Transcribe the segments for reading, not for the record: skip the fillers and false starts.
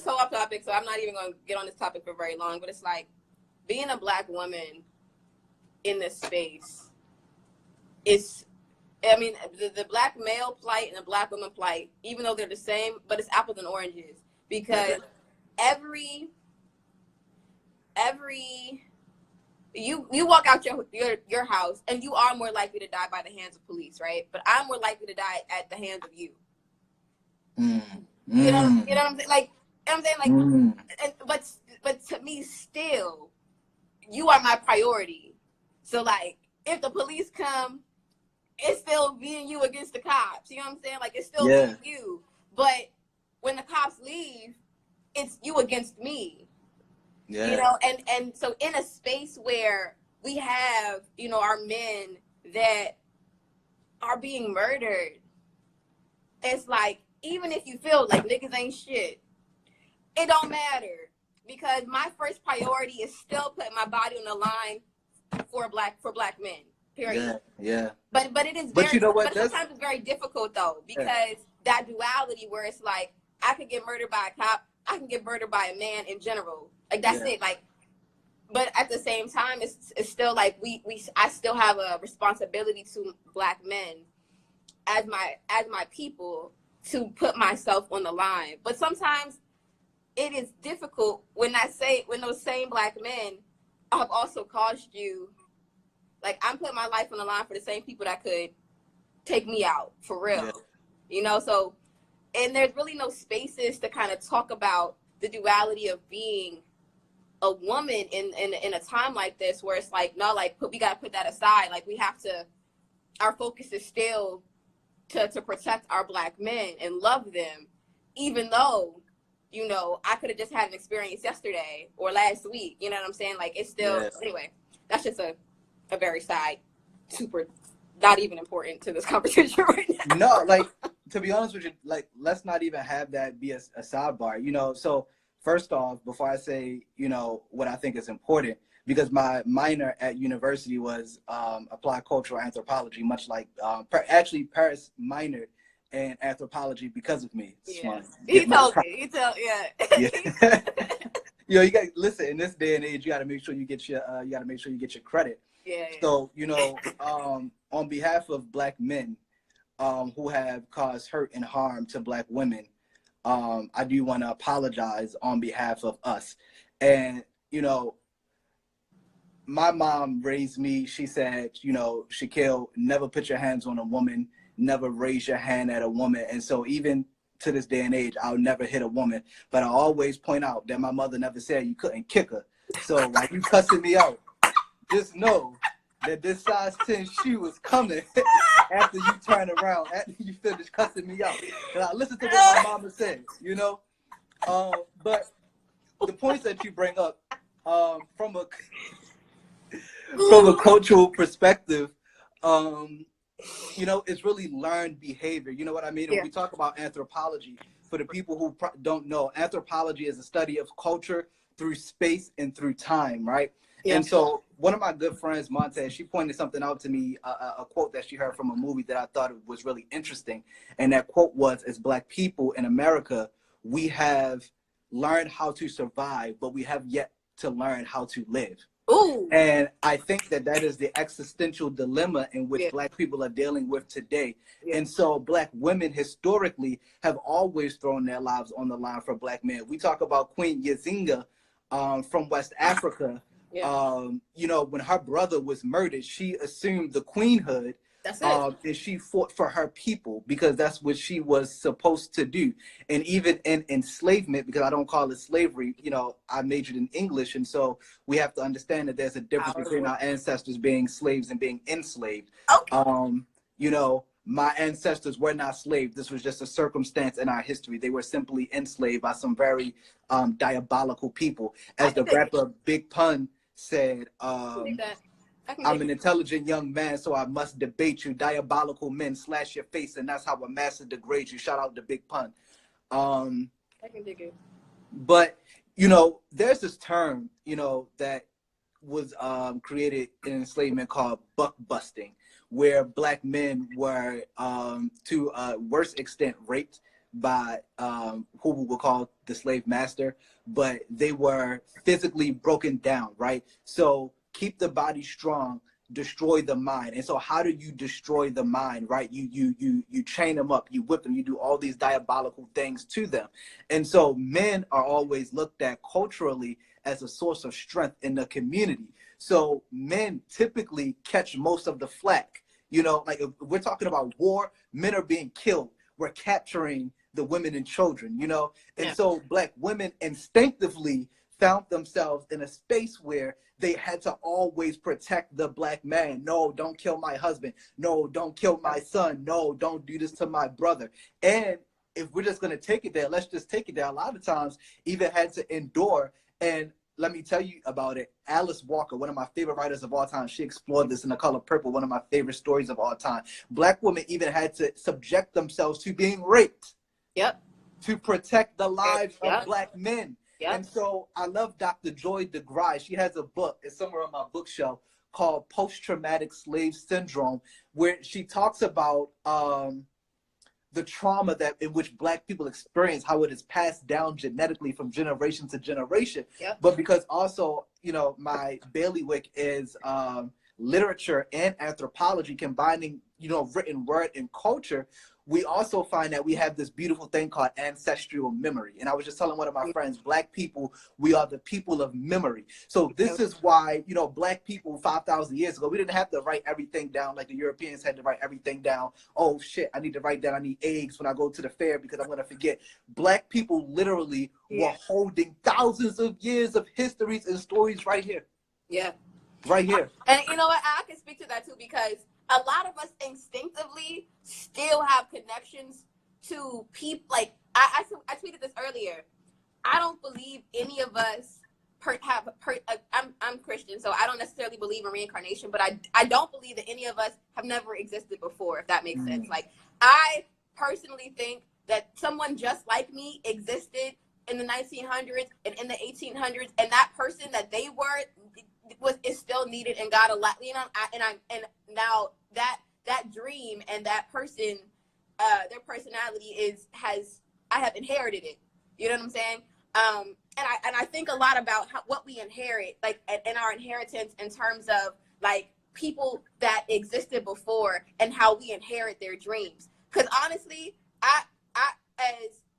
so off topic, so I'm not even going to get on this topic for very long, but it's like being a Black woman in this space is, I mean, the Black male plight and the Black woman plight, even though they're the same, but it's apples and oranges, because every you walk out your house and you are more likely to die by the hands of police, right? But I'm more likely to die at the hands of you. You know what I'm saying? Like, you know what I'm saying? Like, but to me, still, you are my priority. So, like, if the police come, it's still being you against the cops. You know what I'm saying? Like, it's still being you. But when the cops leave, it's you against me. Yeah. You know, and so in a space where we have, you know, our men that are being murdered, it's like, even if you feel like niggas ain't shit, it don't matter, because my first priority is still putting my body on the line for black men. Period. Yeah. But it is very, you know what, but sometimes it's very difficult though, because that duality where it's like I could get murdered by a cop, I can get murdered by a man in general. Like that's it. Like, but at the same time, it's still like I still have a responsibility to Black men as my people to put myself on the line. But sometimes it is difficult when those same Black men have also caused you. Like, I'm putting my life on the line for the same people that could take me out for real. Yeah. You know, so, and there's really no spaces to kind of talk about the duality of being a woman in a time like this, where it's like, no, like, we got to put that aside. Like, we have to, our focus is still to protect our Black men and love them, even though, you know, I could have just had an experience yesterday or last week. You know what I'm saying? Like, it's still, anyway, that's just a very side, super, not even important to this conversation right now. No, like, to be honest with you, like, let's not even have that be a sidebar, you know. So first off, before I say, you know, what I think is important, because my minor at university was applied cultural anthropology, much like actually Paris minored in anthropology because of me. Yeah. He told me. Yeah. You know, you got listen. In this day and age, you got to make sure you get your credit. Yeah. So, you know, on behalf of Black men who have caused hurt and harm to Black women, I do want to apologize on behalf of us. And, you know, my mom raised me. She said, you know, Shaquille, never put your hands on a woman, never raise your hand at a woman. And so even to this day and age, I'll never hit a woman. But I always point out that my mother never said you couldn't kick her. So like, you cussing me out, just know that this size 10 shoe is coming after you turn around, after you finish cussing me out. And I listen to what my mama said, you know? But the points that you bring up, from a cultural perspective, you know, it's really learned behavior. You know what I mean? When we talk about anthropology, for the people who don't know, anthropology is a study of culture through space and through time, right? Yeah. And so one of my good friends, Montez, she pointed something out to me, a quote that she heard from a movie that I thought was really interesting. And that quote was, as Black people in America, we have learned how to survive, but we have yet to learn how to live. Ooh. And I think that is the existential dilemma in which Black people are dealing with today. And so Black women historically have always thrown their lives on the line for Black men. We talk about Queen Yazinga from West Africa. You know, when her brother was murdered, she assumed the queenhood. That's it. And she fought for her people because that's what she was supposed to do. And even in enslavement, because I don't call it slavery, you know, I majored in English. And so we have to understand that there's a difference between our ancestors being slaves and being enslaved. Okay. You know, my ancestors were not slaves. This was just a circumstance in our history. They were simply enslaved by some very diabolical people. As the rapper Big Pun said, I'm an intelligent young man, so I must debate you. Diabolical men slash your face, and that's how a master degrades you. Shout out to Big Pun. I can dig it. But, you know, there's this term, you know, that was created in enslavement called buck busting, where Black men were, to a worse extent, raped by who we would call the slave master, but they were physically broken down, right? So keep the body strong, destroy the mind. And so how do you destroy the mind, right? You chain them up, you whip them, you do all these diabolical things to them. And so men are always looked at culturally as a source of strength in the community. So men typically catch most of the flack. You know, like if we're talking about war, men are being killed. We're capturing the women and children, you know? And so Black women instinctively found themselves in a space where they had to always protect the Black man. No, don't kill my husband. No, don't kill my son. No, don't do this to my brother. And if we're just going to take it there, let's just take it there. A lot of times even had to endure. And let me tell you about it. Alice Walker, one of my favorite writers of all time, she explored this in The Color Purple, one of my favorite stories of all time. Black women even had to subject themselves to being raped. Yep. To protect the lives of Black men. Yep. And so I love Dr. Joy DeGruy. She has a book, it's somewhere on my bookshelf, called Post-Traumatic Slave Syndrome, where she talks about the trauma that in which Black people experience, how it is passed down genetically from generation to generation. Yep. But because also, you know, my bailiwick is literature and anthropology, combining, you know, written word and culture, we also find that we have this beautiful thing called ancestral memory. And I was just telling one of my friends, Black people, we are the people of memory. So this is why, you know, Black people 5,000 years ago, we didn't have to write everything down like the Europeans had to write everything down. Oh shit, I need to write down, I need eggs when I go to the fair because I'm going to forget. Black people literally were holding thousands of years of histories and stories right here. Yeah. Right here. And you know what? I can speak to that too, because a lot of us instinctively still have connections to people. Like I tweeted this earlier. I don't believe any of us I'm Christian, so I don't necessarily believe in reincarnation, but I don't believe that any of us have never existed before, if that makes sense. Like, I personally think that someone just like me existed in the 1900s and in the 1800s, and that person that they were is still needed and got a lot, you know. And now that dream and that person, their personality I have inherited it. You know what I'm saying? And I think a lot about what we inherit, like, and our inheritance in terms of like people that existed before and how we inherit their dreams. Because honestly, I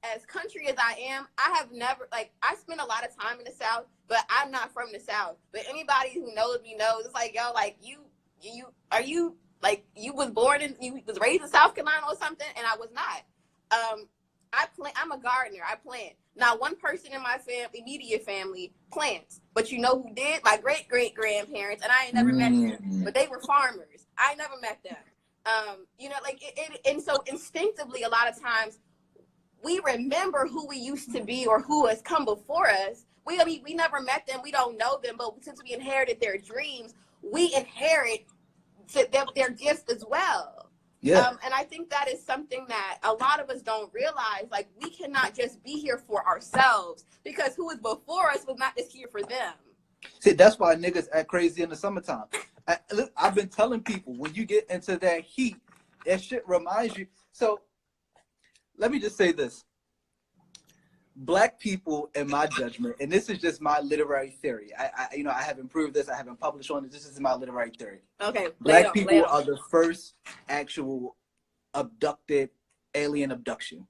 as country as I am, I have never, like, I spend a lot of time in the South, but I'm not from the South. But anybody who knows me knows, it's like, yo, like, you was raised in South Carolina or something, and I was not. I'm a gardener. I plant. Now, one person in my immediate family plants, but you know who did? My great-great-grandparents, and I ain't never met them, but they were farmers. I never met them. You know, like, and so instinctively, a lot of times, we remember who we used to be or who has come before us. We never met them. We don't know them, but since we inherited their dreams, we inherit their gifts as well. Yeah. And I think that is something that a lot of us don't realize. Like, we cannot just be here for ourselves, because who was before us was not just here for them. See, that's why niggas act crazy in the summertime. I've been telling people, when you get into that heat, that shit reminds you. So let me just say this. Black people, in my judgment, and this is just my literary theory. I haven't proved this. I haven't published on it. This is my literary theory. Okay. Black people are the first actual abducted alien abduction.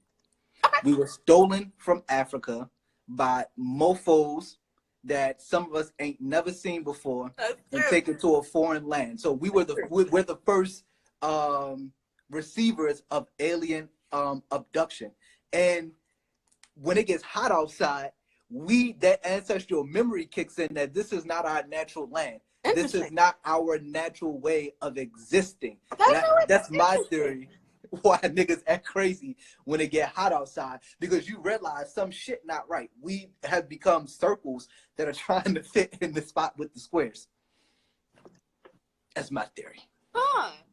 Okay. We were stolen from Africa by mofos that some of us ain't never seen before and taken to a foreign land. So we're the first receivers of alien abduction. And when it gets hot outside, that ancestral memory kicks in that this is not our natural land. This is not our natural way of existing. That's my theory why niggas act crazy when it get hot outside, because you realize some shit not right. We have become circles that are trying to fit in the spot with the squares. That's my theory.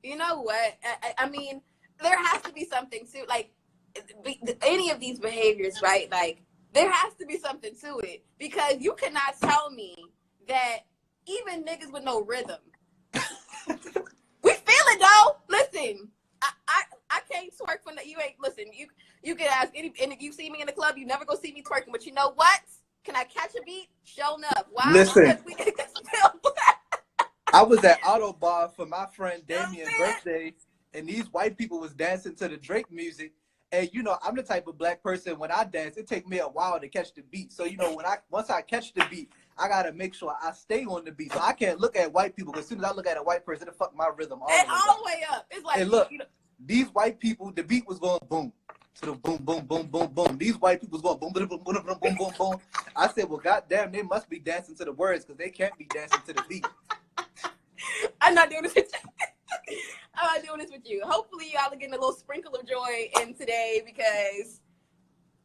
You know what? I mean, there has to be something to, like, any of these behaviors, right? Like, there has to be something to it, because you cannot tell me that even niggas with no rhythm, we feel it though. Listen, I can't twerk when you ain't listen. You can ask any, and if you see me in the club, you never go see me twerking. But you know what? Can I catch a beat? Show enough. Why? Listen, Still I was at Auto Bar for my friend Damien's birthday, and these white people was dancing to the Drake music. And you know, I'm the type of black person, when I dance, it takes me a while to catch the beat. So you know, once I catch the beat, I gotta make sure I stay on the beat. So I can't look at white people, because as soon as I look at a white person, it fuck my rhythm all the way up. It's like, and look, these white people, the beat was going boom. To the boom, boom, boom, boom, boom. These white people was going boom, boom, boom, boom, boom, boom, boom, boom. I said, well, goddamn, they must be dancing to the words, because they can't be dancing to the beat. I'm not doing this with you. I'm not doing this with you. Hopefully, y'all are getting a little sprinkle of joy in today, because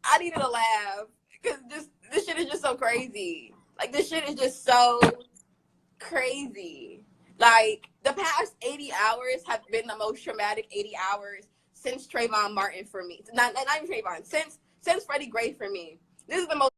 I needed a laugh. Because this shit is just so crazy. Like, this shit is just so crazy. Like, the past 80 hours have been the most traumatic 80 hours since Trayvon Martin for me. Not even Trayvon, since Freddie Gray for me. This is the most